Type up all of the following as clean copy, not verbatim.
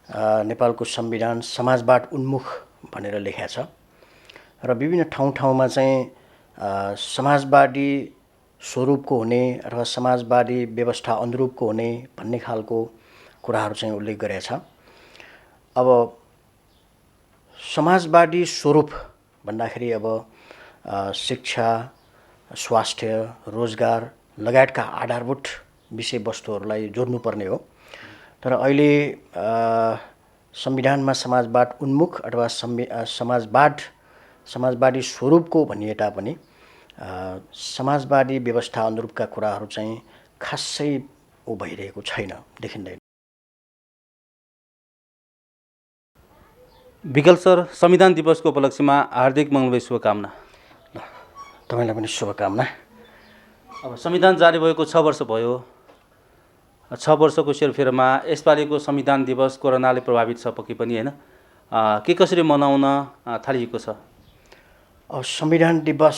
नेपालको संविधान समाजवाद उन्मुख भनेर लेखेको छ र विभिन्न ठाउँ-ठाउँमा चाहिँ समाजवादी स्वरूपको हुने अथवा समाजवादी व्यवस्था अनुरूपको हुने भन्ने खालको कुराहरू चाहिँ उल्लेख गरेको छ। अब समाजवादी स्वरूप भन्दाखेरि अब शिक्षा, स्वास्थ्य, रोजगार लगायतका आधारभूत विषयवस्तुहरूलाई जोड्नुपर्ने हो। तर अहिले संविधानमा समाजवाद उन्मुख अथवा समाजवादी स्वरूपको भनिए तापनि समाजवादी व्यवस्था अनुरूपका कुराहरू चाहिँ खासै भइरहेको छैन, देखिँदैन। विकल सर, संविधान दिवसको उपलक्ष्यमा हार्दिक मङ्गलमय शुभकामना। तपाईँलाई पनि शुभकामना। अब संविधान जारी भएको 6 वर्ष भयो। 6 वर्षको सेरफेरमा यसपालिको संविधान दिवस कोरोनाले प्रभावित छ पक्कै पनि, होइन? के कसरी मनाउन थालिएको छ? अब संविधान दिवस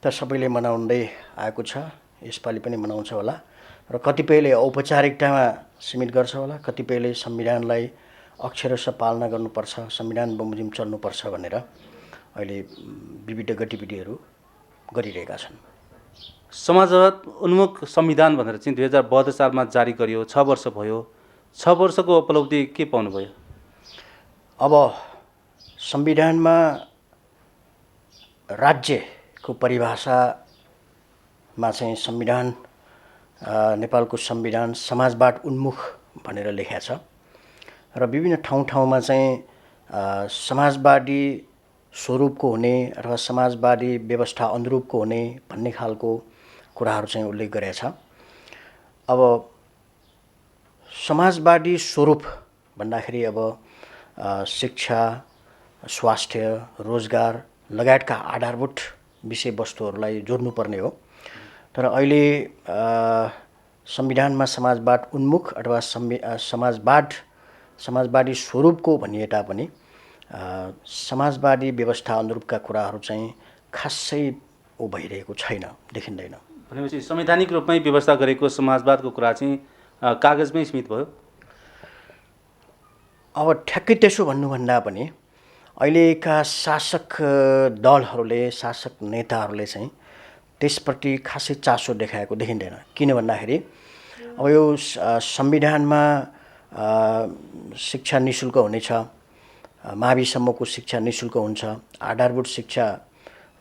त सबैले मनाउँदै आएको छ, यसपालि पनि मनाउँछ होला र कतिपयले औपचारिकतामा सीमित गर्छ होला, कतिपयले संविधानलाई अक्षरशः पालना गर्नुपर्छ, संविधान बमोजिम चल्नुपर्छ भनेर अहिले विविध गतिविधिहरू गरिरहेका छन्। समाजवाद उन्मुख संविधान भनेर चाहिँ 2072 सालमा जारी गरियो। 6 वर्ष भयो। 6 वर्षको उपलब्धि के पाउनुभयो? अब संविधानमा राज्यको परिभाषामा चाहिँ संविधान नेपालको संविधान समाजवाद उन्मुख भनेर लेखेको छ र विभिन्न ठाउँ-ठाउँमा चाहिँ समाजवादी स्वरूपको हुने अथवा समाजवादी व्यवस्था अनुरूपको हुने भन्ने खालको कुराहरू चाहिँ उल्लेख गरेको छ। अब समाजवादी स्वरूप भन्दाखेरि अब शिक्षा, स्वास्थ्य, रोजगार लगायतका आधारभूत विषयवस्तुहरूलाई जोड्नुपर्ने हो। तर अहिले संविधानमा समाजवाद उन्मुख अथवा समाजवादी स्वरूपको भनिए तापनि समाजवादी व्यवस्था अनुरूपका कुराहरू चाहिँ खासै भइरहेको छैन, देखिँदैन। भनेपछि संवैधानिक रूपमै व्यवस्था गरेको समाजवादको कुरा चाहिँ कागजमै सीमित भयो। अब ठ्याक्कै त्यसो भन्नुभन्दा पनि अहिलेका शासक दलहरूले, शासक नेताहरूले चाहिँ त्यसप्रति खासै चासो देखाएको देखिँदैन। किन भन्दाखेरि अब यो संविधानमा शिक्षा निःशुल्क हुनेछ, माविसम्मको शिक्षा निःशुल्क हुन्छ, आधारभूत शिक्षा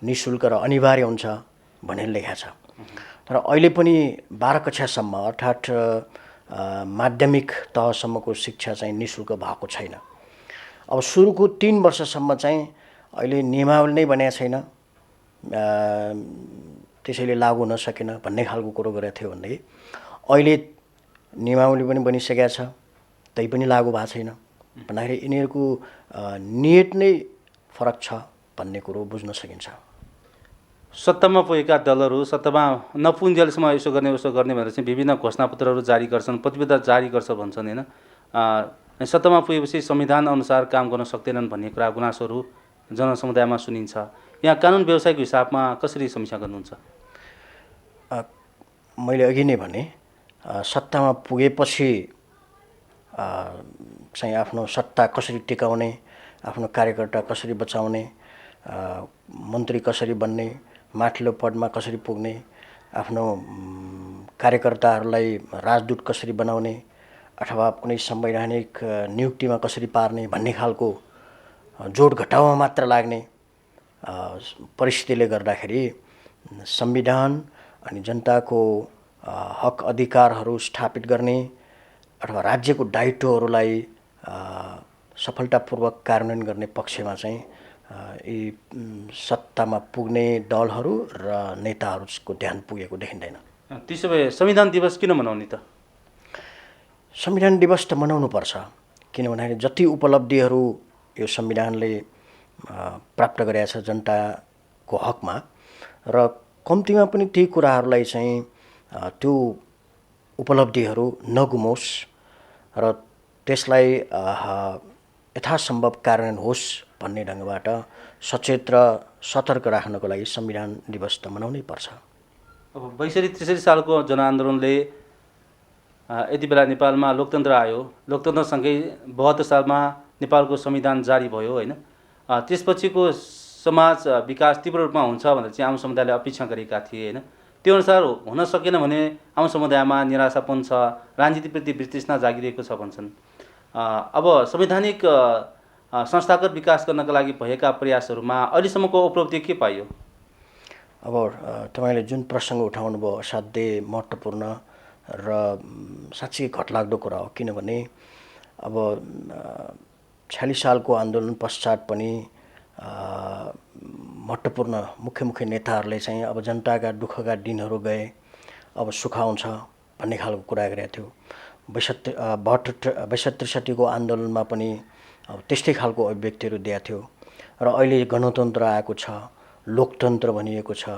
निःशुल्क र अनिवार्य हुन्छ भनेर लेखेको छ। तर अहिले पनि 12 कक्षासम्म अर्थात् माध्यमिक तहसम्मको शिक्षा चाहिँ निःशुल्क भएको छैन। अब सुरुको 3 वर्षसम्म चाहिँ अहिले नियमावली नै बनेको छैन, त्यसैले लागू हुन सकेन भन्ने खालको कुरो गरेको थियो भनेदेखि अहिले नियमावली पनि बनिसकेको छ, तै पनि लागू भएको छैन भन्दाखेरि यिनीहरूको नियत नै फरक छ भन्ने कुरो बुझ्न सकिन्छ। सत्तामा पुगेका दलहरू सत्तामा नपुग्जेलसम्म यसो गर्ने उसो गर्ने भनेर चाहिँ विभिन्न घोषणापत्रहरू जारी गर्छन्, प्रतिबद्धता जारी गर्छ भन्छन्, होइन? सत्तामा पुगेपछि संविधान अनुसार काम गर्न सक्दैनन् भन्ने कुरा गुनासोहरू जनसमुदायमा सुनिन्छ। यहाँ कानुन व्यवसायको हिसाबमा कसरी समीक्षा गर्नुहुन्छ? मैले अघि नै भने सत्तामा पुगेपछि चाहिँ आफ्नो सत्ता कसरी टिकाउने, आफ्नो कार्यकर्ता कसरी बचाउने, मन्त्री कसरी बन्ने, माथिल्लो पदमा कसरी पुग्ने, आफ्नो कार्यकर्ताहरूलाई राजदूत कसरी बनाउने अथवा कुनै संवैधानिक नियुक्तिमा कसरी पार्ने भन्ने खालको जोड घटाउमा मात्र लाग्ने परिस्थितिले गर्दाखेरि संविधान अनि जनताको हक अधिकारहरू स्थापित गर्ने अथवा राज्यको दायित्वहरूलाई सफलतापूर्वक कार्यान्वयन गर्ने पक्षमा चाहिँ यी सत्तामा पुग्ने दलहरू र नेताहरूको ध्यान पुगेको देखिँदैन। त्यसो भए संविधान दिवस किन मनाउने त? संविधान दिवस त मनाउनु पर्छ, किन भन्दाखेरि जति उपलब्धिहरू यो संविधानले प्राप्त गरेको छ जनताको हकमा र कम्तीमा पनि ती कुराहरूलाई चाहिँ त्यो उपलब्धिहरू नगुमोस् र त्यसलाई यथासम्भव कार्यान्वयन होस् भन्ने ढङ्गबाट सचेत र सतर्क राख्नको लागि संविधान दिवस त मनाउनै पर्छ। अब 62-63 सालको जनआन्दोलनले यति बेला नेपालमा लोकतन्त्र आयो, लोकतन्त्रसँगै 72 सालमा नेपालको संविधान जारी भयो होइन। त्यसपछिको समाज विकास तीव्र रूपमा हुन्छ भनेर चाहिँ आम समुदायले अपेक्षा गरेका थिए होइन। त्यो अनुसार हुन सकेन भने आम समुदायमा निराशापन छ, राजनीतिप्रति वितृष्णा जागिरहेको छ भन्छन्। अब संवैधानिक संस्थागत विकास गर्नका लागि भएका प्रयासहरूमा अहिलेसम्मको उपलब्धि के पाइयो? अब तपाईँले जुन प्रसङ्ग उठाउनु भयो असाध्यै महत्त्वपूर्ण र साँच्चै घटलाग्दो कुरा हो। किनभने अब 46 सालको आन्दोलन पश्चात पनि महत्त्वपूर्ण मुख्य नेताहरूले चाहिँ अब जनताका दुःखका दिनहरू गए, अब सुख आउँछ भन्ने खालको कुरा गरेको थियो। 62-63 को आन्दोलनमा पनि अब त्यस्तै खालको अभिव्यक्तिहरू दिएको थियो। र अहिले गणतन्त्र आएको छ, लोकतन्त्र भनिएको छ।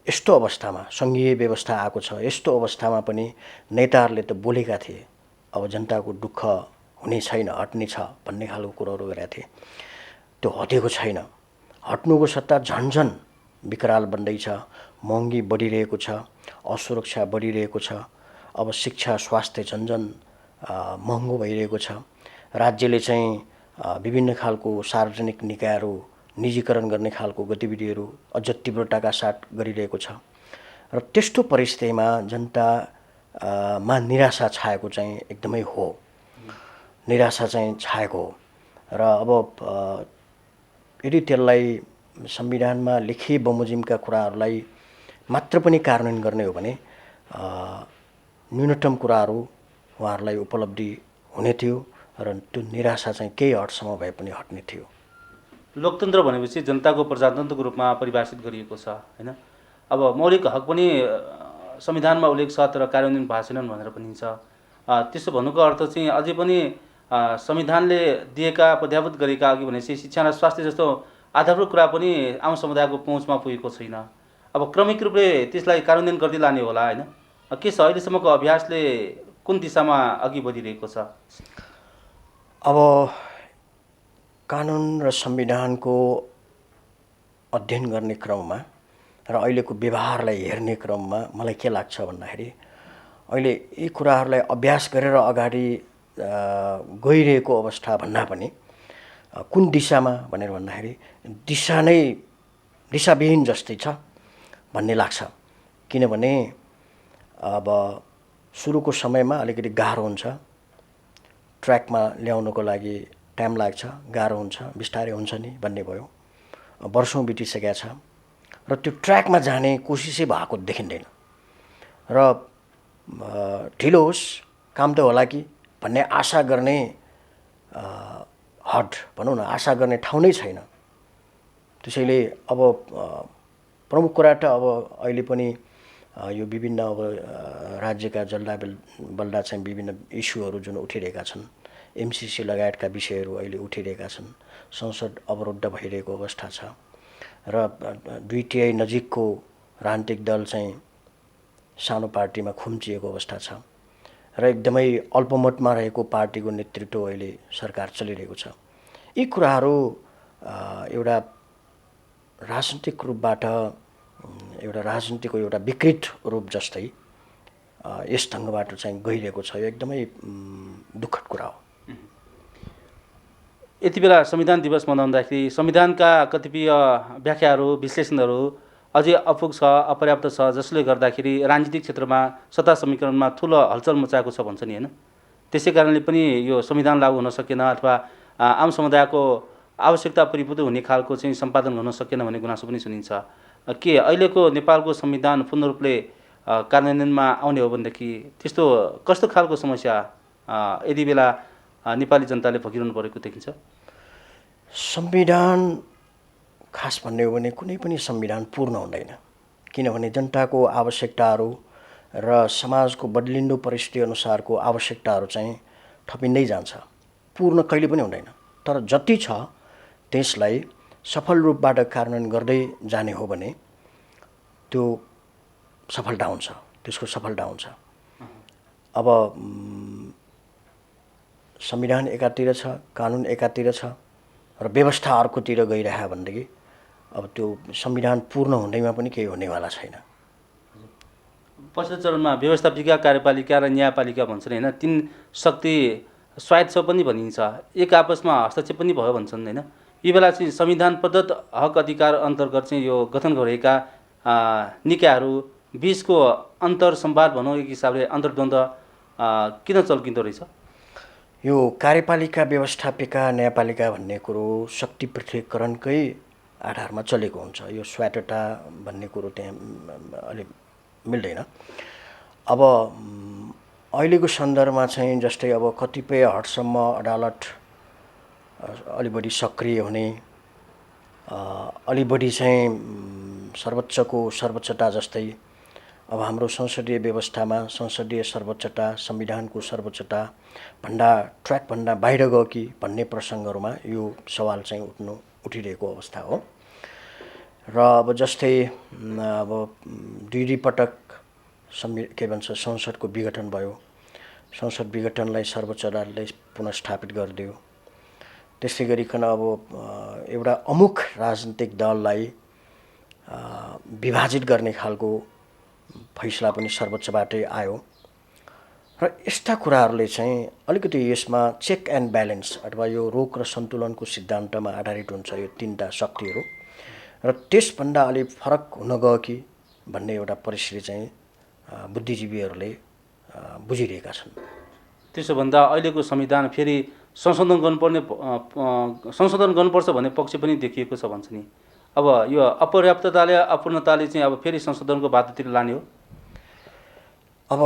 यस्तो अवस्थामा सङ्घीय व्यवस्था आएको छ, यस्तो अवस्थामा पनि नेताहरूले त बोलेका थिए अब जनताको दुःख हुने छैन, हट्ने छ भन्ने खालको कुरोहरू गरेका थिए। त्यो हटेको छैन, हट्नुको सट्टा झन्झन विकराल बन्दैछ। महँगी बढिरहेको छ, असुरक्षा बढिरहेको छ। अब शिक्षा स्वास्थ्य झन्झन महँगो भइरहेको छ। राज्यले चाहिँ विभिन्न खालको सार्वजनिक निकायहरू निजीकरण गर्ने खालको गतिविधिहरू अझ तीव्रताका साथ गरिरहेको छ। र त्यस्तो परिस्थितिमा जनतामा निराशा छाएको चाहिँ एकदमै हो, निराशा चाहिँ छाएको हो। र अब यदि त्यसलाई संविधानमा लेखिए बमोजिमका कुराहरूलाई मात्र पनि कार्यान्वयन गर्ने हो भने न्यूनतम कुराहरू उहाँहरूलाई उपलब्धि हुने थियो र त्यो निराशा चाहिँ केही हदसम्म भए पनि हट्ने थियो। लोकतन्त्र भनेपछि जनताको प्रजातन्त्रको रूपमा परिभाषित गरिएको छ होइन। अब मौलिक हक पनि संविधानमा उल्लेख छ तर कार्यान्वयन भएको छैनन् भनेर पनि छ। त्यसो भन्नुको अर्थ चाहिँ अझै पनि संविधानले दिएका प्रत्याभूत गरेका अघि भनेपछि शिक्षा र स्वास्थ्य जस्तो आधारभूत कुरा पनि आम समुदायको पहुँचमा पुगेको छैन। अब क्रमिक रूपले त्यसलाई कार्यान्वयन गर्दै लाने होला होइन। के छ अहिलेसम्मको अभ्यासले कुन दिशामा अघि बढिरहेको छ? अब कानुन र संविधानको अध्ययन गर्ने क्रममा र अहिलेको व्यवहारलाई हेर्ने क्रममा मलाई के लाग्छ भन्दाखेरि अहिले यी कुराहरूलाई अभ्यास गरेर अगाडि गइरहेको अवस्था भन्दा पनि कुन दिशामा भनेर भन्दाखेरि दिशाविहीन जस्तै छ भन्ने लाग्छ। किनभने अब सुरुको समयमा अलिकति गाह्रो हुन्छ, ट्र्याकमा ल्याउनको लागि टाइम लाग्छ, गाह्रो हुन्छ, बिस्तारै हुन्छ नि भन्ने भयो। वर्षौँ बितिसकेका छ र त्यो ट्र्याकमा जाने कोसिसै भएको देखिँदैन। र ढिलो होस् काम त होला कि भन्ने आशा गर्ने हद भनौँ न, आशा गर्ने ठाउँ नै छैन। त्यसैले अब प्रमुख कुरा त अब अहिले पनि यो विभिन्न अब राज्यका बल्दा चाहिँ विभिन्न इस्युहरू जुन उठिरहेका छन्, एमसिसी लगायतका विषयहरू अहिले उठिरहेका छन्। संसद अवरुद्ध भइरहेको अवस्था छ र 2 नजिकको राजनीतिक दल चाहिँ सानो पार्टीमा खुम्चिएको अवस्था छ र एकदमै अल्पमतमा रहेको पार्टीको नेतृत्व अहिले सरकार चलिरहेको छ। यी कुराहरू एउटा राजनीतिक रूपबाट एउटा राजनीतिको एउटा विकृत रूप जस्तै यस ढङ्गबाट चाहिँ गइरहेको छ। यो एकदमै दुःखद कुरा हो। यति बेला संविधान दिवस मनाउँदाखेरि संविधानका कतिपय व्याख्याहरू विश्लेषणहरू अझै अपुग छ, अपर्याप्त छ, जसले गर्दाखेरि राजनीतिक क्षेत्रमा सत्ता समीकरणमा ठुलो हलचल मचाएको छ भन्छ नि होइन। त्यसै कारणले पनि यो संविधान लागू हुन सकेन अथवा आम समुदायको आवश्यकता परिपूर्ति हुने खालको चाहिँ सम्पादन हुन सकेन भन्ने गुनासो पनि सुनिन्छ। के अहिलेको नेपालको संविधान पूर्ण रूपले कार्यान्वयनमा आउने हो भनेदेखि त्यस्तो कस्तो खालको समस्या यति बेला नेपाली जनताले भोगिरहनु परेको देखिन्छ? संविधान खास भन्ने हो भने कुनै पनि संविधान पूर्ण हुँदैन। किनभने जनताको आवश्यकताहरू र समाजको बदलिँदो परिस्थिति अनुसारको आवश्यकताहरू चाहिँ थपिँदै जान्छ, पूर्ण कहिले पनि हुँदैन। तर जति छ त्यसलाई सफल रूपबाट कार्यान्वयन गर्दै जाने हो भने त्यो सफलता हुन्छ, त्यसको सफलता हुन्छ। अब संविधान एकातिर छ, कानुन एकातिर छ र व्यवस्था अर्कोतिर गइरह्यो भनेदेखि अब त्यो संविधान पूर्ण हुँदैमा पनि केही हुनेवाला छैन। पछिल्लो चरणमा व्यवस्थापिका कार्यपालिका र न्यायपालिका भन्छन् होइन, तीन शक्ति स्वायत्त पनि भनिन्छ, एक आपसमा हस्तक्षेप पनि भयो भन्छन् होइन। यी बेला चाहिँ संविधान प्रदत्त हक अधिकार अन्तर्गत चाहिँ यो गठन गरिएका निकायहरू बिचको अन्तर संवाद भनौँ, एक हिसाबले अन्तर्द्वन्द्व किन चल्किँदो रहेछ? यो कार्यपालिका व्यवस्थापिका न्यायपालिका भन्ने कुरो शक्ति पृथकीकरणकै आधारमा चलेको हुन्छ। यो स्वायत्तता भन्ने कुरो त्यहाँ अलि मिल्दैन। अब अहिलेको सन्दर्भमा चाहिँ जस्तै अब कतिपय हदसम्म अदालत अलि बढी सक्रिय हुने, अलि बढी चाहिँ सर्वोच्चको सर्वोच्चता जस्तै अब हाम्रो संसदीय व्यवस्थामा संसदीय सर्वोच्चता, संविधानको सर्वोच्चता ट्र्याकभन्दा बाहिर गयो कि भन्ने प्रसङ्गहरूमा यो सवाल चाहिँ उठिरहेको अवस्था हो। र अब जस्तै अब दुई पटक के भन्छ संसदको विघटन भयो, संसद विघटनलाई सर्वोच्च अदालतले पुनर्स्थापित गरिदियो। त्यसै गरिकन अब एउटा अमुक राजनीतिक दललाई विभाजित गर्ने खालको फैसला पनि सर्वोच्चबाटै आयो। र यस्ता कुराहरूले चाहिँ अलिकति यसमा चेक एन्ड ब्यालेन्स अथवा यो रोक र सन्तुलनको सिद्धान्तमा आधारित हुन्छ यो तीनटा शक्तिहरू, र त्यसभन्दा अलि फरक हुन गयो कि भन्ने एउटा परिस्थिति चाहिँ बुद्धिजीवीहरूले बुझिरहेका छन्। त्यसो भन्दा अहिलेको संविधान फेरि संशोधन गर्नुपर्छ भन्ने पक्ष पनि देखिएको छ भन्छ नि। अब यो अपर्याप्तताले अपूर्णताले चाहिँ अब फेरि संशोधनको बाटोतिर लाने हो? अब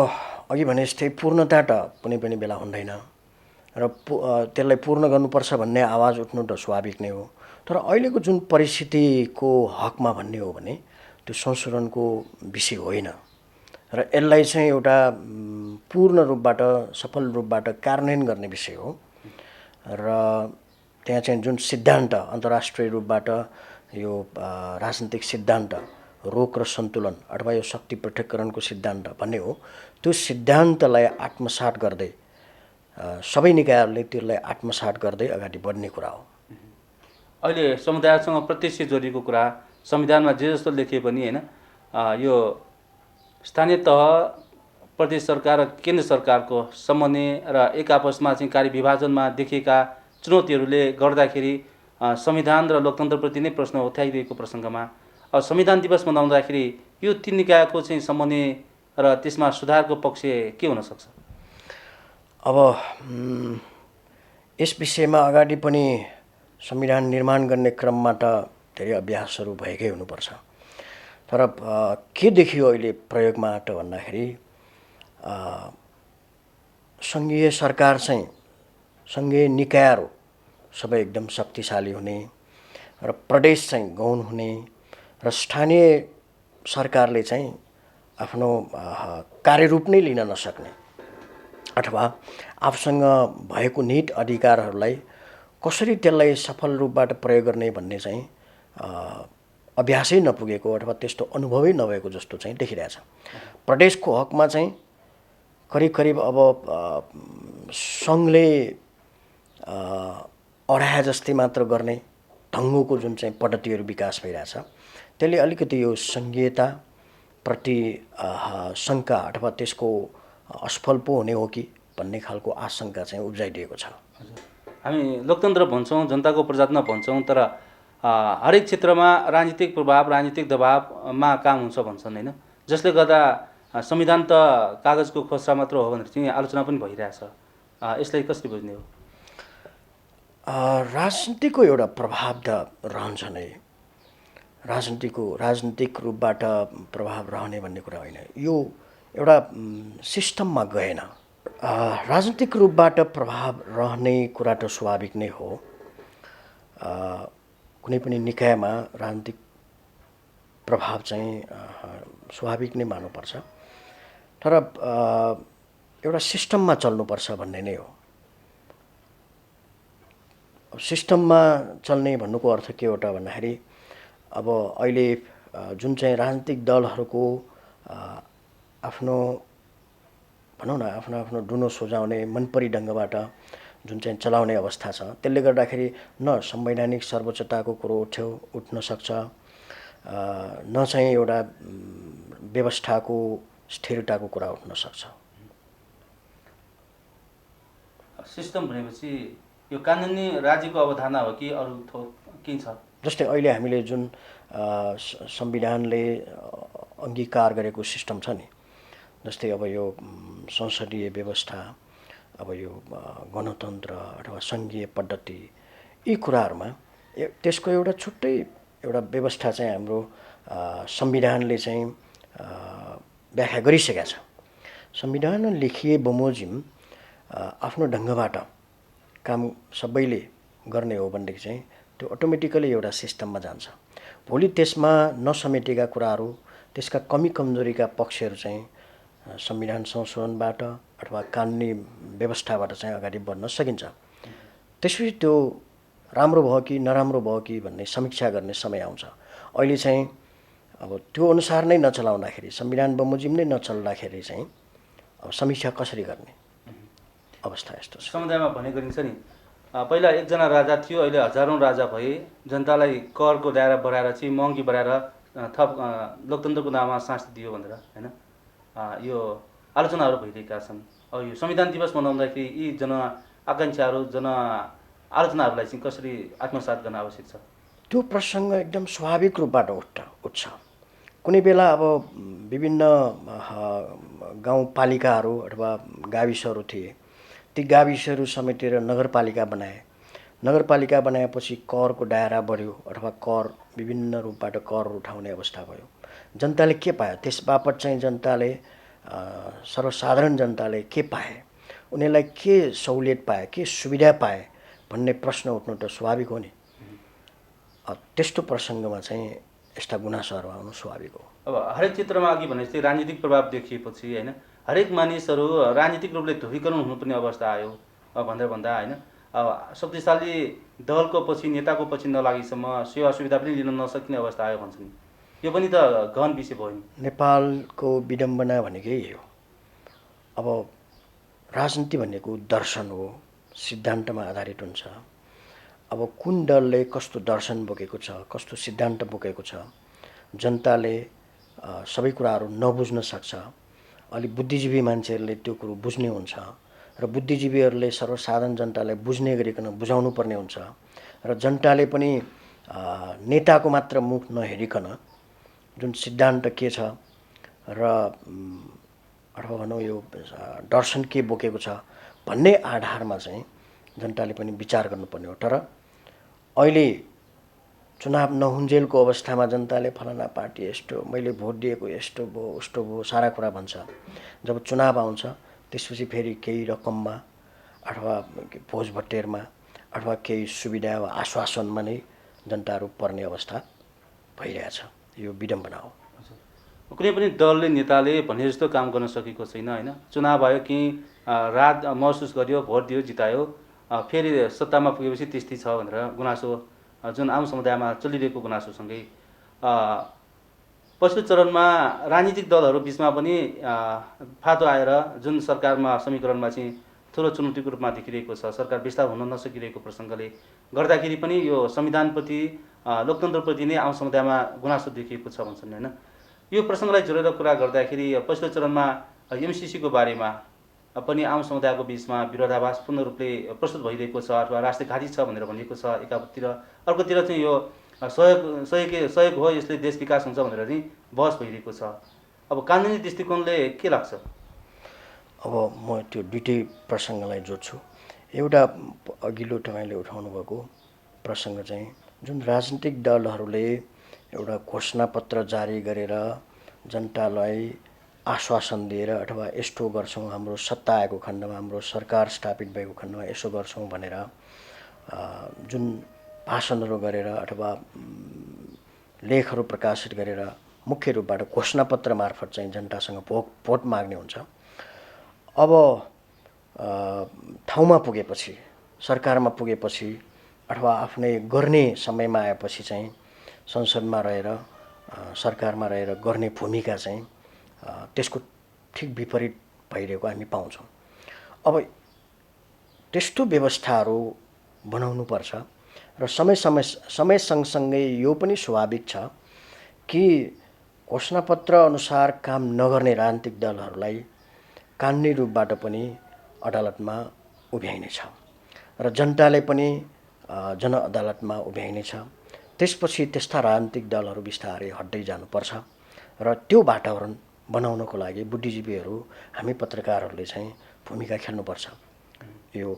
अघि भने जस्तै पूर्णता त कुनै पनि बेला हुँदैन र त्यसलाई पूर्ण गर्नुपर्छ भन्ने आवाज उठ्नु त स्वाभाविक नै हो। तर अहिलेको जुन परिस्थितिको हकमा भन्ने हो भने त्यो संशोधनको विषय होइन, र यसलाई चाहिँ एउटा पूर्ण रूपबाट सफल रूपबाट कार्यान्वयन गर्ने विषय हो। र त्यहाँ चाहिँ जुन सिद्धान्त अन्तर्राष्ट्रिय रूपबाट यो राजनीतिक सिद्धान्त रोक र सन्तुलन अथवा यो शक्ति पृथकीकरणको सिद्धान्त भन्ने हो, त्यो सिद्धान्तलाई आत्मसात गर्दै सबै निकायहरूले त्यसलाई आत्मसात गर्दै अगाडि बढ्ने कुरा हो। अहिले समुदायसँग प्रत्यक्ष जोडिएको कुरा संविधानमा जे जस्तो लेखिए पनि होइन, यो स्थानीय तह, प्रदेश सरकार र केन्द्र सरकारको समन्वय र एक आपसमा चाहिँ कार्य विभाजनमा देखिएका चुनौतीहरूले गर्दाखेरि संविधान र लोकतन्त्रप्रति नै प्रश्न उठाइरहेको प्रसङ्गमा अब संविधान दिवस मनाउँदाखेरि यो तीन निकायको चाहिँ समन्वय र त्यसमा सुधारको पक्ष के हुन सक्छ? अब यस विषयमा अगाडि पनि संविधान निर्माण गर्ने क्रममा त धेरै अभ्यासहरू भएकै हुनुपर्छ। तर के देखियो अहिले प्रयोगमा त भन्दाखेरि सङ्घीय सरकार चाहिँ सङ्घीय निकायहरू सबै एकदम शक्तिशाली हुने र प्रदेश चाहिँ गौण हुने र स्थानीय सरकारले चाहिँ आफ्नो कार्यरूप नै लिन नसक्ने अथवा आफूसँग भएको निहित अधिकारहरूलाई कसरी त्यसलाई सफल रूपबाट प्रयोग गर्ने भन्ने चाहिँ अभ्यासै नपुगेको अथवा त्यस्तो अनुभवै नभएको जस्तो चाहिँ देखिरहेछ। प्रदेशको हकमा चाहिँ करिब अब सङ्घले अढाए जस्तै मात्र गर्ने ढङ्गको जुन चाहिँ पद्धतिहरू विकास भइरहेछ, त्यसले अलिकति यो सङ्घीयताप्रति शङ्का अथवा त्यसको असफल पो हुने हो कि भन्ने खालको आशंका चाहिँ उब्जाइदिएको छ। हामी लोकतन्त्र भन्छौँ, जनताको प्रजातन्त्र भन्छौँ, तर हरेक क्षेत्रमा राजनीतिक प्रभाव, राजनीतिक दबावमा काम हुन्छ भन्छन् होइन, जसले गर्दा संविधान त कागजको खोस्रा मात्र हो भनेर चाहिँ आलोचना पनि भइरहेछ। यसलाई कसरी बुझ्ने हो? राजनीतिको एउटा प्रभाव त रहन्छ नै, राजनीतिक रूपबाट प्रभाव रहने भन्ने कुरा होइन, यो एउटा सिस्टममा गएन। राजनीतिक रूपबाट प्रभाव रहने कुरा त स्वाभाविक नै हो। कुनै पनि निकायमा राजनीतिक प्रभाव चाहिँ स्वाभाविक नै मान्नुपर्छ, तर एउटा सिस्टममा चल्नुपर्छ भन्ने नै हो। सिस्टममा चल्ने भन्नुको अर्थ के हो त भन्दाखेरि अब अहिले जुन चाहिँ राजनीतिक दलहरूको आफ्नो भनौँ न आफ्नो डुनो सोझाउने मनपरी ढङ्गबाट जुन चाहिँ चलाउने अवस्था छ, त्यसले गर्दाखेरि न संवैधानिक सर्वोच्चताको कुरो उठ्न सक्छ, न चाहिँ एउटा व्यवस्थाको स्थिरताको कुरा उठ्न सक्छ। सिस्टम भनेपछि यो कानुनी राज्यको अवधारणा हो कि अरू थोक के छ? जस्तै अहिले हामीले जुन संविधानले अङ्गीकार गरेको सिस्टम छ नि, जस्तै अब यो संसदीय व्यवस्था, अब यो गणतन्त्र अथवा सङ्घीय पद्धति, यी कुराहरूमा त्यसको एउटा छुट्टै एउटा व्यवस्था चाहिँ हाम्रो संविधानले चाहिँ व्याख्या गरिसकेका छ। संविधानमा लेखिए बमोजिम आफ्नो ढङ्गबाट काम सबैले गर्ने हो भनेदेखि चाहिँ त्यो अटोमेटिकली एउटा सिस्टममा जान्छ। भोलि त्यसमा नसमेटेका कुराहरू, त्यसका कमी कमजोरीका पक्षहरू चाहिँ संविधान संशोधनबाट अथवा कानुनी व्यवस्थाबाट चाहिँ अगाडि बढ्न सकिन्छ। त्यसपछि त्यो राम्रो भयो कि नराम्रो भयो कि भन्ने समीक्षा गर्ने समय आउँछ। अहिले चाहिँ अब त्यो अनुसार नै नचलाउँदाखेरि, संविधान बमोजिम नै नचल्दाखेरि चाहिँ अब समीक्षा कसरी गर्ने अवस्था यस्तो छ। समुदायमा भन्ने गरिन्छ नि, पहिला एकजना राजा थियो, अहिले हजारौँ राजा भए, जनतालाई करको दायरा बढाएर चाहिँ महँगी बढाएर थप लोकतन्त्रको नाममा साँच दियो भनेर होइन यो आलोचनाहरू भइरहेका छन्। अब यो संविधान दिवस मनाउँदाखेरि यी जनआकाङ्क्षाहरू, आलोचनाहरूलाई चाहिँ कसरी आत्मसात गर्न आवश्यक छ? त्यो प्रसङ्ग एकदम स्वाभाविक रूपबाट उठ्छ। कुनै बेला अब विभिन्न गाउँपालिकाहरू अथवा गाविसहरू थिए, ती गाविसहरू समेटेर नगरपालिका बनाए। नगरपालिका बनाएपछि करको दायरा बढ्यो अथवा कर विभिन्न रूपबाट कर उठाउने अवस्था भयो। जनताले के पायो? त्यस बापत चाहिँ जनताले सर्वसाधारण जनताले के पाए, उनीहरूलाई के सहुलियत पाए, के सुविधा पाए भन्ने प्रश्न उठ्नु त स्वाभाविक हो नि। त्यस्तो प्रसङ्गमा चाहिँ यस्ता गुनासोहरू आउनु स्वाभाविक हो। अब हरेक चित्रमा अघि भने जस्तै राजनीतिक प्रभाव देखिएपछि होइन हरेक मानिसहरू राजनीतिक रूपले ध्रुवीकरण हुनुपर्ने अवस्था आयो भनेर भन्दा होइन अब शक्तिशाली दलको पछि, नेताको पछि नलागेसम्म सेवा सुविधा पनि लिन नसकिने अवस्था आयो भन्छ नि। यो पनि त गहन विषय भयो नि। नेपालको विडम्बना भनेकै यही हो। अब राजनीति भनेको दर्शन हो, सिद्धान्तमा आधारित हुन्छ। अब कुन दलले कस्तो दर्शन बोकेको छ, कस्तो सिद्धान्त बोकेको छ, जनताले सबै कुराहरू नबुझ्न सक्छ। अलि बुद्धिजीवी मान्छेहरूले त्यो कुरो बुझ्ने हुन्छ र बुद्धिजीवीहरूले सर्वसाधारण जनतालाई बुझ्ने गरिकन बुझाउनु पर्ने हुन्छ र जनताले पनि नेताको मात्र मुख नहेरिकन जुन सिद्धान्त के छ र अथवा भनौँ यो दर्शन के बोकेको छ भन्ने आधारमा चाहिँ जनताले पनि विचार गर्नुपर्ने हो। तर अहिले चुनाव नहुन्जेलको अवस्थामा जनताले फलाना पार्टी यस्तो, मैले भोट दिएको यस्तो भयो उस्तो भयो सारा कुरा भन्छ। जब चुनाव आउँछ त्यसपछि फेरि केही रकममा अथवा भोजभट्टेरमा अथवा केही सुविधा वा आश्वासनमा नै जनताहरू पर्ने अवस्था भइरहेछ। यो विडम्बना हो। कुनै पनि दलले, नेताले भने जस्तो काम गर्न सकेको छैन होइन। चुनाव आयो कि रात महसुस गर्यो, भोट दियो, जितायो, फेरि सत्तामा पुगेपछि त्यस्तै छ भनेर गुनासो जुन आम समुदायमा चलिरहेको गुनासोसँगै पछिल्लो चरणमा राजनीतिक दलहरू बिचमा पनि फाटो आएर जुन सरकारमा समीकरणमा चाहिँ ठुलो चुनौतीको रूपमा देखिरहेको छ, सरकार विस्तार हुन नसकिरहेको प्रसङ्गले गर्दाखेरि पनि यो संविधानप्रति, लोकतन्त्रप्रति नै आम समुदायमा गुनासो देखिएको छ भन्छन् होइन। यो प्रसङ्गलाई जोडेर कुरा गर्दाखेरि पछिल्लो चरणमा एमसिसीको बारेमा पनि आम समुदायको बिचमा विरोधाभास पूर्ण रूपले प्रस्तुत भइरहेको छ अथवा राष्ट्रिय घाँटी छ भनेर भनिएको छ एकातिर। अर्कोतिर चाहिँ यो सहयोग हो, यसले देश विकास हुन्छ भनेर चाहिँ बहस भइरहेको छ। अब कानुनी दृष्टिकोणले के लाग्छ? अब म त्यो दुईटै प्रसङ्गलाई जोड्छु। एउटा अघिल्लो तपाईँले उठाउनु भएको प्रसङ्ग चाहिँ जुन राजनीतिक दलहरूले एउटा घोषणापत्र जारी गरेर जनतालाई आश्वासन दिएर अथवा यस्तो गर्छौँ, हाम्रो सत्ता आएको खण्डमा, हाम्रो सरकार स्थापित भएको खण्डमा यसो गर्छौँ भनेर जुन भाषणहरू गरेर अथवा लेखहरू प्रकाशित गरेर मुख्य रूपबाट घोषणापत्र मार्फत चाहिँ जनतासँग भोट माग्ने हुन्छ। अब ठाउँमा पुगेपछि, सरकारमा पुगेपछि अथवा आफ्नै गर्ने समयमा आएपछि चाहिँ संसदमा रहेर, सरकारमा रहेर गर्ने भूमिका चाहिँ त्यसको ठिक विपरीत भइरहेको हामी पाउँछौँ। अब त्यस्तो व्यवस्थाहरू बनाउनुपर्छ र समय सँगसँगै यो पनि स्वाभाविक छ कि घोषणापत्र अनुसार काम नगर्ने राजनीतिक दलहरूलाई कानुनी रूपबाट पनि अदालतमा उभ्याइनेछ र जनताले पनि जनअदालतमा उभ्याइनेछ। त्यसपछि त्यस्ता राजनीतिक दलहरू बिस्तारै हट्दै जानुपर्छ र त्यो वातावरण बनाउनको लागि बुद्धिजीवीहरू हामी पत्रकारहरूले चाहिँ भूमिका खेल्नुपर्छ। यो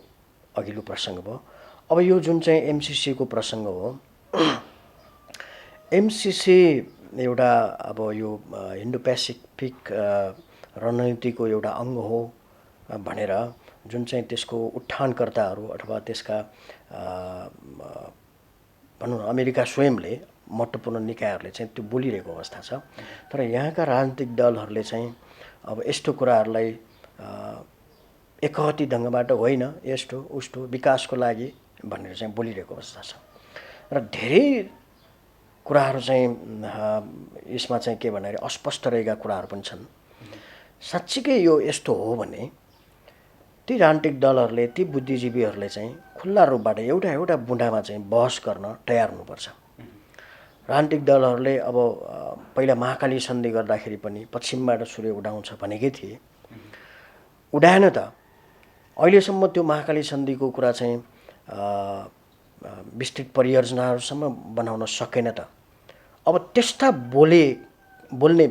अघिल्लो प्रसङ्ग भयो। अब यो जुन चाहिँ एमसिसीको प्रसङ्ग हो, एमसिसी एउटा अब यो इन्डो पेसिफिक रणनीतिको एउटा अङ्ग हो भनेर जुन चाहिँ त्यसको उत्थानकर्ताहरू अथवा त्यसका भनौँ न अमेरिका स्वयंले महत्त्वपूर्ण निकायहरूले चाहिँ त्यो बोलिरहेको अवस्था छ। तर यहाँका राजनीतिक दलहरूले चाहिँ अब यस्तो कुराहरूलाई एकहती ढङ्गबाट होइन यस्तो उस्तो विकासको लागि भनेर चाहिँ बोलिरहेको अवस्था छ र धेरै कुराहरू चाहिँ यसमा चाहिँ के भन्दाखेरि अस्पष्ट रहेका कुराहरू पनि छन्। साँच्चीकै यो यस्तो हो भने ती राजनीतिक दलहरूले ती बुद्धिजीवीहरूले चाहिँ खुल्ला रूपबाट एउटा एउटा बुँदामा चाहिँ बहस गर्न तयार हुनुपर्छ। राजनीतिक दलहरूले अब पहिला महाकाली सन्धि गर्दाखेरि पनि पश्चिमबाट सूर्य उदाउँछ भनेकै थिए, उडाएन त। अहिलेसम्म त्यो महाकाली सन्धिको कुरा चाहिँ विस्तृत परियोजनाहरूसम्म बनाउन सकेन त। अब त्यस्ता बोल्ने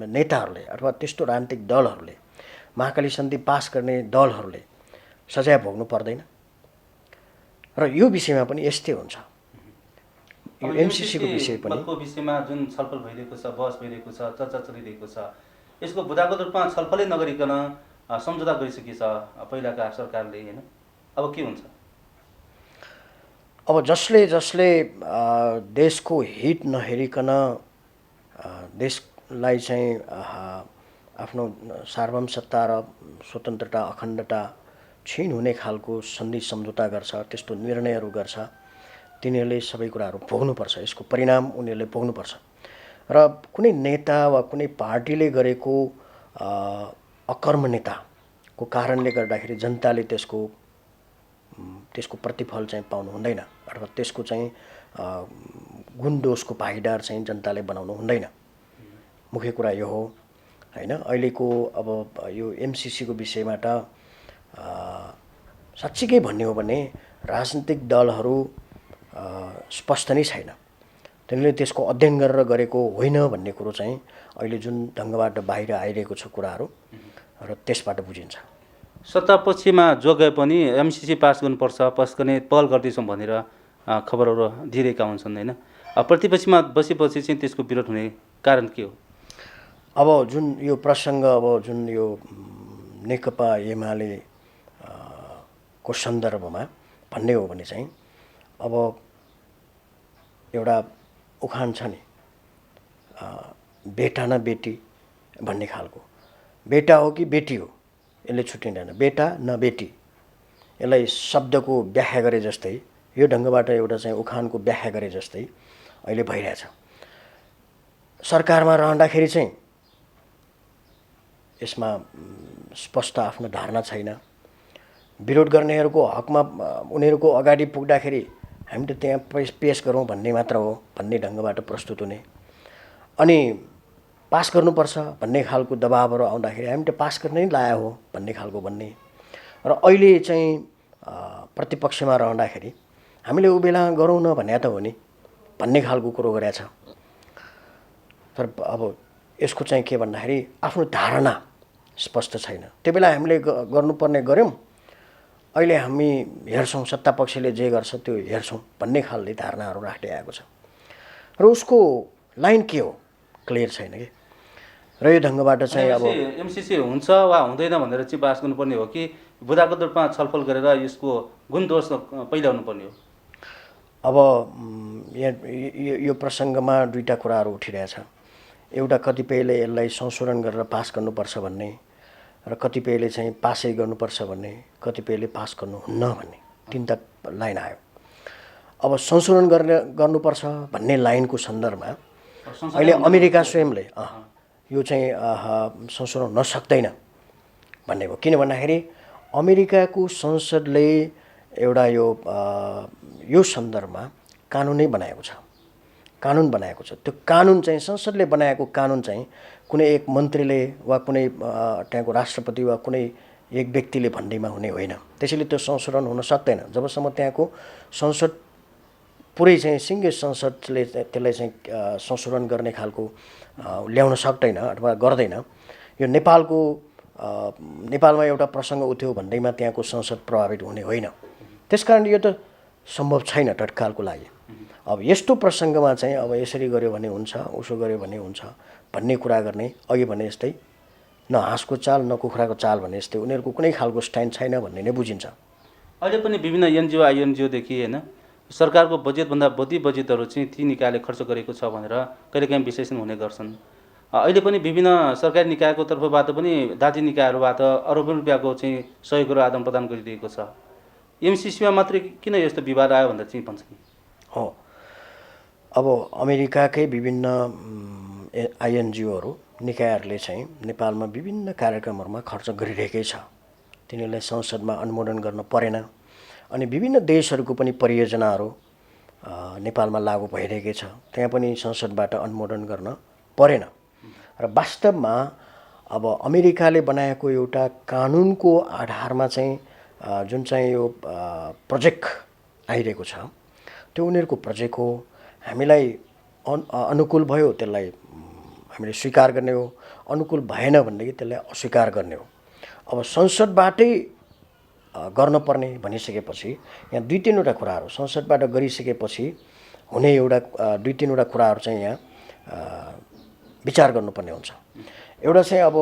नेताहरूले अथवा त्यस्तो राजनीतिक दलहरूले महाकाली सन्धि पास गर्ने दलहरूले सजाय भोग्नु पर्दैन र यो विषयमा पनि यस्तै हुन्छ। यो एमसिसीको विषय पनि विषयमा जुन छलफल भइरहेको छ, बहस भइरहेको छ, चर्चा चलिरहेको छ, यसको बुदागत रूपमा छलफलै नगरिकन सम्झौता गरिसकेछ पहिलाका सरकारले, होइन? अब के हुन्छ? अब जसले देशको हित नहेरिकन देशलाई चाहिँ आफ्नो सार्वभौमसत्ता र स्वतन्त्रता अखण्डता क्षीण हुने खालको सन्धि सम्झौता गर्छ, त्यस्तो निर्णयहरू गर्छ, तिनीहरूले सबै कुराहरू भोग्नुपर्छ। यसको परिणाम उनीहरूले भोग्नुपर्छ र कुनै नेता वा कुनै पार्टीले गरेको अकर्मण्यताको कारणले गर्दाखेरि जनताले त्यसको प्रतिफल चाहिँ पाउनु हुँदैन अथवा त्यसको चाहिँ गुण दोषको भागीदार चाहिँ जनताले बनाउनु हुँदैन। मुख्य कुरा यो हो, होइन? अहिलेको अब यो एमसिसीको विषयमा त साँच्चीकै भन्ने हो भने राजनीतिक दलहरू स्पष्ट नै छैन। तिनीहरूले त्यसको अध्ययन गरेर गरेको होइन भन्ने कुरो चाहिँ अहिले जुन ढङ्गबाट बाहिर आइरहेको छ कुराहरू र त्यसबाट बुझिन्छ। सत्तापक्षमा जो गए पनि एमसिसी पास गर्नुपर्छ, पास गर्ने पहल गर्दैछौँ भनेर खबरहरू दिइरहेका हुन्छन्, होइन? प्रतिपक्षमा बसेपछि चाहिँ त्यसको विरोध हुने कारण के हो? अब जुन यो प्रसङ्ग अब जुन यो नेकपा एमाले को सन्दर्भमा भन्ने हो भने चाहिँ अब एउटा उखान छ नि, बेटा न बेटी भन्ने खालको। बेटा हो कि बेटी हो यसले छुट्टिँदैन, बेटा न बेटी, यसलाई शब्दको व्याख्या गरे जस्तै यो ढङ्गबाट एउटा चाहिँ उखानको व्याख्या गरे जस्तै अहिले भइरहेछ। सरकारमा रहँदाखेरि चाहिँ यसमा स्पष्ट आफ्नो धारणा छैन। विरोध गर्नेहरूको हकमा उनीहरूको अगाडि पुग्दाखेरि हामी त त्यहाँ पेस गरौँ भन्ने मात्र हो भन्ने ढङ्गबाट प्रस्तुत हुने, अनि पास गर्नुपर्छ भन्ने खालको दबाबहरू आउँदाखेरि हामी त पास गर्नै लाया हो भन्ने खालको भन्ने। र अहिले चाहिँ प्रतिपक्षमा रहँदाखेरि हामीले ऊ बेला गरौँ न भने त हो नि भन्ने खालको कुरो गरेको छ। तर अब यसको चाहिँ के भन्दाखेरि आफ्नो धारणा स्पष्ट छैन। त्यो बेला हामीले गर्नुपर्ने गऱ्यौँ, अहिले हामी हेर्छौँ सत्तापक्षले जे गर्छ त्यो हेर्छौँ भन्ने खालले धारणाहरू राख्दै आएको छ र उसको लाइन के हो क्लियर छैन कि। र यो ढङ्गबाट चाहिँ अब एमसिसी हुन्छ वा हुँदैन भनेर चाहिँ पास गर्नुपर्ने हो कि बुदागत रूपमा छलफल गरेर यसको गुण दोष पहिला हुनुपर्ने हो? अब यहाँ यो प्रसङ्गमा दुईवटा कुराहरू उठिरहेछ। एउटा कतिपयले यसलाई संशोधन गरेर पास गर्नुपर्छ भन्ने र कतिपयले चाहिँ पासै गर्नुपर्छ भन्ने, कतिपयले पास गर्नुहुन्न भन्ने, तिनवटा लाइन आयो। अब संशोधन गर्नुपर्छ भन्ने लाइनको सन्दर्भमा अहिले अमेरिका स्वयंले यो चाहिँ संशोधन हुन सक्दैन भन्ने भयो। किन भन्दाखेरि अमेरिकाको संसदले एउटा यो सन्दर्भमा कानुनै बनाएको छ। कानुन बनाएको छ, त्यो कानुन चाहिँ संसदले बनाएको कानुन चाहिँ कुनै एक मन्त्रीले वा कुनै त्यहाँको राष्ट्रपति वा कुनै एक व्यक्तिले भन्दैमा हुने होइन। त्यसैले त्यो संशोधन हुन सक्दैन जबसम्म त्यहाँको संसद पुरै चाहिँ सिङ्गै संसदले त्यसलाई चाहिँ संशोधन गर्ने खालको ल्याउन सक्दैन अथवा गर्दैन। यो नेपालमा एउटा प्रसङ्ग उठ्यो भन्दैमा त्यहाँको संसद प्रभावित हुने होइन। त्यसकारण यो त सम्भव छैन तत्कालको लागि। अब यस्तो प्रसङ्गमा चाहिँ अब यसरी गर्यो भने हुन्छ, उसो गर्यो भने हुन्छ भन्ने कुरा गर्ने, अघि भने जस्तै न हाँसको चाल न कुखुराको चाल भने जस्तै उनीहरूको कुनै खालको स्ट्यान्ड छैन भन्ने नै बुझिन्छ। अहिले पनि विभिन्न एनजिओ आइएनजिओदेखि होइन सरकारको बजेटभन्दा बढी बजेटहरू चाहिँ ती निकायले खर्च गरेको छ भनेर कहिलेकाहीँ विश्लेषण हुने गर्छन्। अहिले पनि विभिन्न सरकारी निकायको तर्फबाट पनि दार्जिलिङ निकायहरूबाट अरबौँ रुपियाँको चाहिँ सहयोगहरू आदान प्रदान गरिरहेको छ। एमसिसीमा मात्रै किन यस्तो विवाद आयो भनेर चाहिँ भन्छ नि? हो, अब अमेरिकाकै विभिन्न आइएनजिओहरू निकायहरूले चाहिँ नेपालमा विभिन्न कार्यक्रमहरूमा खर्च गरिरहेकै छ। तिनीहरूलाई संसदमा अनुमोदन गर्न परेन अनि विभिन्न देशहरूको पनि परियोजनाहरू नेपालमा लागू भइरहेकै छ, त्यहाँ पनि संसदबाट अनुमोदन गर्न परेन। र वास्तवमा अब अमेरिकाले बनाएको एउटा कानुनको आधारमा चाहिँ जुन चाहिँ यो प्रोजेक्ट आइरहेको छ त्यो उनीहरूको प्रोजेक्ट हो। हामीलाई अनुकूल भयो त्यसलाई हामीले स्वीकार गर्ने हो, अनुकूल भएन भनेदेखि त्यसलाई अस्वीकार गर्ने हो। अब संसदबाटै गर्नुपर्ने भनिसकेपछि यहाँ दुई तिनवटा कुराहरू संसदबाट गरिसकेपछि हुने एउटा दुई तिनवटा कुराहरू चाहिँ यहाँ विचार गर्नुपर्ने हुन्छ। एउटा चाहिँ अब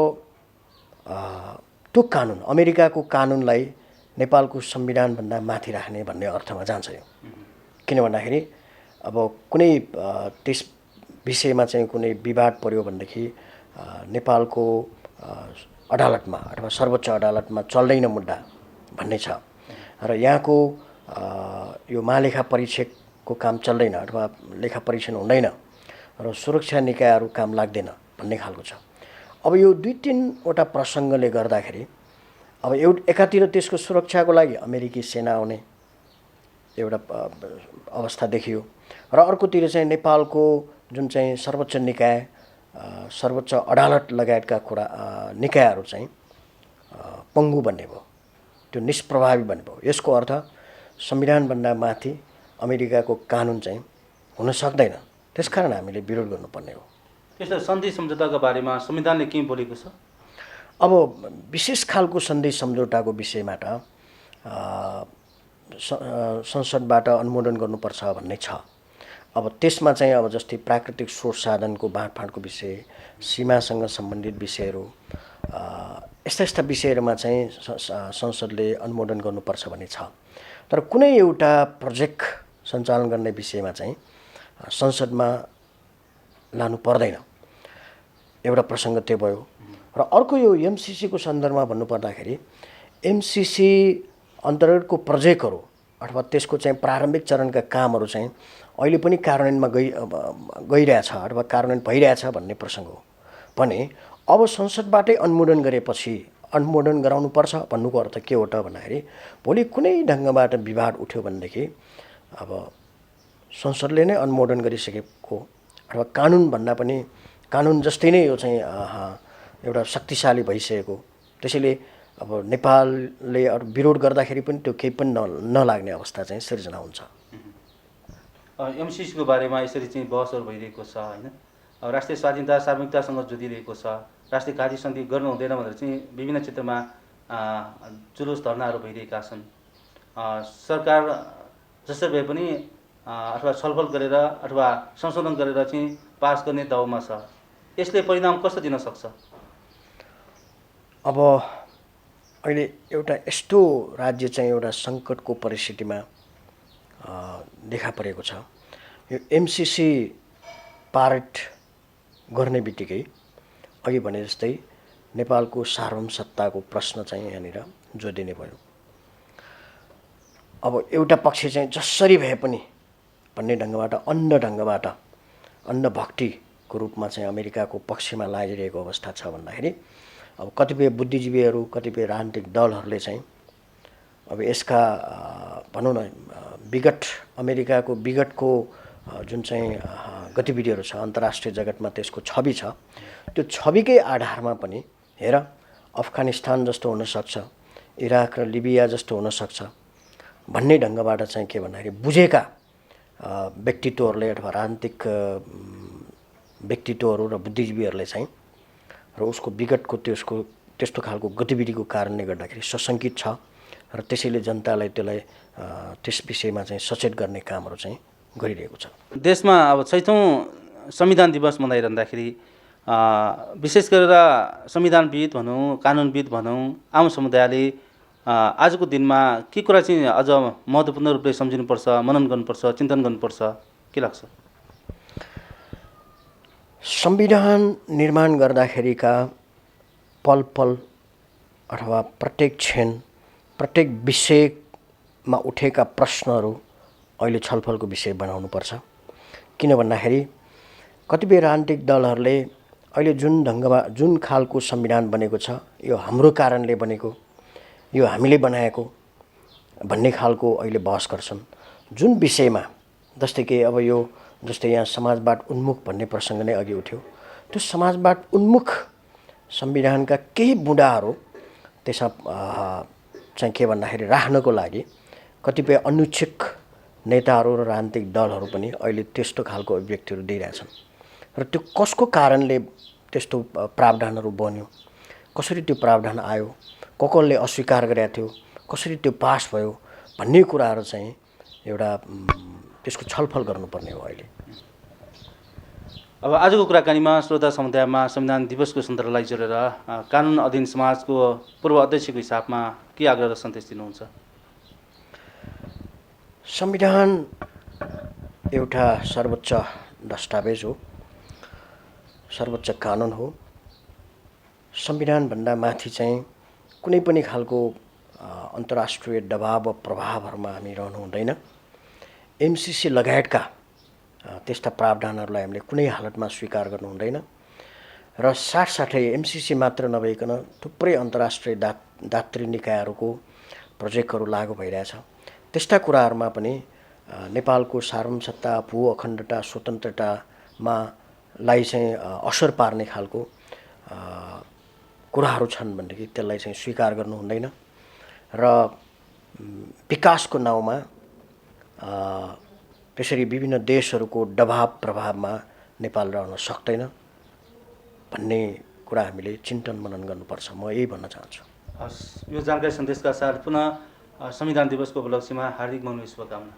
त्यो कानुन अमेरिकाको कानुनलाई नेपालको संविधानभन्दा माथि राख्ने भन्ने अर्थमा जान्छ यो। किन भन्दाखेरि अब कुनै त्यस विषयमा चाहिँ कुनै विवाद पर्यो भनेदेखि नेपालको अदालतमा अथवा सर्वोच्च अदालतमा चल्दैन मुद्दा भन्ने छ र यहाँको यो महालेखा परीक्षकको काम चल्दैन अथवा लेखा परीक्षण हुँदैन र सुरक्षा निकायहरू काम लाग्दैन भन्ने खालको छ। अब यो दुई तिनवटा प्रसङ्गले गर्दाखेरि अब एकातिर त्यसको सुरक्षाको लागि अमेरिकी सेना आउने एउटा अवस्था देखियो र अर्कोतिर चाहिँ नेपालको जुन चाहिँ सर्वोच्च निकाय सर्वोच्च अदालत लगायतका निकायहरू चाहिँ पङ्गु बन्ने भयो, त्यो निष्प्रभावी बन्ने भयो। यसको अर्थ संविधानभन्दा माथि अमेरिकाको कानुन चाहिँ हुन सक्दैन। त्यसकारण हामीले विरोध गर्नुपर्ने हो। त्यस्तो सन्धि सम्झौताको बारेमा संविधानले के बोलेको छ? अब विशेष खालको सन्धि सम्झौताको विषयमा त संसदबाट अनुमोदन गर्नुपर्छ भन्ने छ। अब त्यसमा चाहिँ अब जस्तै प्राकृतिक स्रोत साधनको बाँडफाँडको विषय, सीमासँग सम्बन्धित विषयहरू, यस्ता यस्ता विषयहरूमा चाहिँ संसदले अनुमोदन गर्नुपर्छ भन्ने छ। तर कुनै एउटा प्रोजेक्ट सञ्चालन गर्ने विषयमा चाहिँ संसदमा लानु पर्दैन, एउटा प्रसङ्ग त्यो भयो। र अर्को यो एमसिसीको सन्दर्भमा भन्नुपर्दाखेरि एमसिसी अन्तर्गतको प्रोजेक्टहरू अथवा त्यसको चाहिँ प्रारम्भिक चरणका कामहरू चाहिँ अहिले पनि कार्यान्वयनमा गइरहेछ अथवा कार्यान्वयन भइरहेछ भन्ने प्रसङ्ग हो भने अब संसदबाटै अनुमोदन गरेपछि अनुमोदन गराउनुपर्छ भन्नुको अर्थ के हो त भन्दाखेरि भोलि कुनै ढङ्गबाट विवाद उठ्यो भनेदेखि अब संसदले नै अनुमोदन गरिसकेको अथवा कानुनभन्दा पनि कानुन जस्तै नै यो चाहिँ एउटा शक्तिशाली भइसकेको, त्यसैले अब नेपालले विरोध गर्दाखेरि पनि त्यो केही पनि नलाग्ने अवस्था चाहिँ सिर्जना हुन्छ। एमसिसीको बारेमा यसरी चाहिँ बहसहरू भइरहेको छ होइन, राष्ट्रिय स्वाधीनता सार्वभौमिकतासँग जोडिरहेको छ, राष्ट्रिय घाटी सन्धि गर्नु हुँदैन भनेर चाहिँ विभिन्न क्षेत्रमा जुलुस धर्नाहरू भइरहेका छन्। सरकार जसरी भए पनि अथवा छलफल गरेर अथवा संशोधन गरेर चाहिँ पास गर्ने दाउमा छ। यसले परिणाम कस्तो दिन सक्छ? अब अहिले एउटा यस्तो राज्य चाहिँ एउटा सङ्कटको परिस्थितिमा देखा परेको छ। यो एमसिसी पारित गर्ने बित्तिकै अघि भने जस्तै नेपालको सार्वभौम सत्ताको प्रश्न चाहिँ यहाँनिर जोडिने भयो। अब एउटा पक्ष चाहिँ जसरी भए पनि भन्ने ढङ्गबाट अन्ध भक्तिको रूपमा चाहिँ अमेरिकाको पक्षमा लागिरहेको अवस्था छ भन्दाखेरि अब कतिपय बुद्धिजीवीहरू कतिपय राजनीतिक दलहरूले चाहिँ अब यसका भनौँ न अमेरिकाको विगतको जुन चाहिँ गतिविधिहरू छ, अन्तर्राष्ट्रिय जगतमा त्यसको छवि छ, त्यो छविकै आधारमा पनि हेर अफगानिस्तान जस्तो हुनसक्छ, इराक र लिबिया जस्तो हुनसक्छ भन्ने ढङ्गबाट चाहिँ के भन्दाखेरि बुझेका व्यक्तित्वहरूले अथवा राजनीतिक व्यक्तित्वहरू र बुद्धिजीवीहरूले चाहिँ र उसको विगतको त्यस्तो खालको गतिविधिको कारणले गर्दाखेरि सशङ्कित छ र त्यसैले जनतालाई त्यसलाई त्यस विषयमा चाहिँ सचेत गर्ने कामहरू चाहिँ गरिरहेको छ। देशमा अब 6औं संविधान दिवस मनाइरहँदाखेरि विशेष गरेर संविधानविद भनौँ, कानुनविद भनौँ, आम समुदायले आजको दिनमा के कुरा चाहिँ अझ महत्त्वपूर्ण रूपले सम्झिनुपर्छ, मनन गर्नुपर्छ, चिन्तन गर्नुपर्छ, के लाग्छ? संविधान निर्माण गर्दाखेरिका पल पल अथवा प्रत्येक क्षण, प्रत्येक विषयमा उठेका प्रश्नहरू अहिले छलफलको विषय बनाउनुपर्छ। किन भन्दाखेरि कतिपय राजनीतिक दलहरूले अहिले जुन खालको संविधान बनेको छ यो हाम्रो कारणले बनेको, यो हामीले बनाएको भन्ने खालको अहिले बहस गर्छन्। जुन विषयमा जस्तै कि अब यो जस्तै यहाँ समाजवाद उन्मुख भन्ने प्रसङ्ग नै अघि उठ्यो, त्यो समाजवाद उन्मुख संविधानका केही बुँदाहरू त्यसमा चाहिँ के भन्दाखेरि राख्नको लागि कतिपय अनुच्छेक नेताहरू र राजनीतिक दलहरू पनि अहिले त्यस्तो खालको अभिव्यक्तिहरू दिइरहेछन् र त्यो कसको कारणले त्यस्तो प्रावधानहरू बन्यो, कसरी त्यो प्रावधान आयो, कसले अस्वीकार गरेको थियो, कसरी त्यो पास भयो भन्ने कुराहरू चाहिँ एउटा त्यसको छलफल गर्नुपर्ने हो अहिले। अब आजको कुराकानीमा श्रोता समुदायमा संविधान दिवसको सन्दर्भलाई जोडेर कानुन अधीन समाजको पूर्व अध्यक्षको हिसाबमा के आग्रह र सन्देश दिनुहुन्छ? संविधान एउटा सर्वोच्च दस्तावेज हो, सर्वोच्च कानुन हो। संविधानभन्दा माथि चाहिँ कुनै पनि खालको अन्तर्राष्ट्रिय दबाव वा प्रभावहरूमा हामी रहनु हुँदैन। एमसिसी लगायतका त्यस्ता प्रावधानहरूलाई हामीले कुनै हालतमा स्वीकार गर्नु हुँदैन र साथसाथै एमसिसी मात्र नभइकन थुप्रै अन्तर्राष्ट्रिय दात्री निकायहरूको प्रोजेक्टहरू लागू भइरहेछ। त्यस्ता कुराहरूमा पनि नेपालको सार्वभौमसत्ता, भू अखण्डता, स्वतन्त्रतामा चाहिँ असर पार्ने खालको कुराहरू छन् भनेदेखि त्यसलाई चाहिँ स्वीकार गर्नु हुँदैन र विकासको नाउँमा त्यसरी विभिन्न देशहरूको दबाव प्रभावमा नेपाल रहन सक्दैन भन्ने कुरा हामीले चिन्तन मनन गर्नुपर्छ। म यही भन्न चाहन्छु। हस्, यो जानकारी सन्देशका साथ पुनः संविधान दिवसको उपलक्ष्यमा हार्दिक मङ्गल शुभकामना।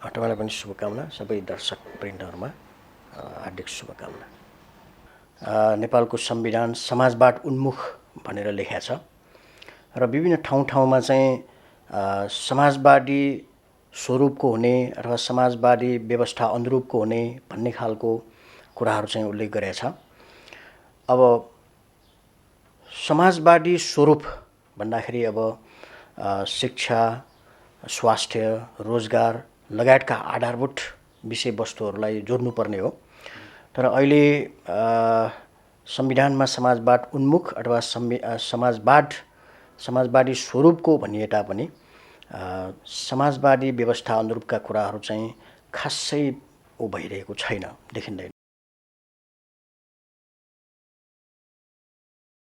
तपाईँलाई पनि शुभकामना, सबै दर्शक वृन्दहरूमा हार्दिक शुभकामना। नेपालको संविधान समाजवाद उन्मुख भनेर लेखिएको छ र विभिन्न ठाउँमा चाहिँ समाजवादी स्वरूपको हुने अथवा समाजवादी व्यवस्था अनुरूपको हुने भन्ने खालको कुराहरू चाहिँ उल्लेख गरेको छ। अब समाजवादी स्वरूप भन्दाखेरि अब शिक्षा, स्वास्थ्य, रोजगार लगायतका आधारभूत विषयवस्तुहरूलाई जोड्नुपर्ने हो। तर अहिले संविधानमा समाजवाद उन्मुख अथवा समाजवादी स्वरूपको भनिए तापनि समाजवादी व्यवस्था अनुरूपका कुराहरू चाहिँ खासै भइरहेको छैन, देखिँदैन।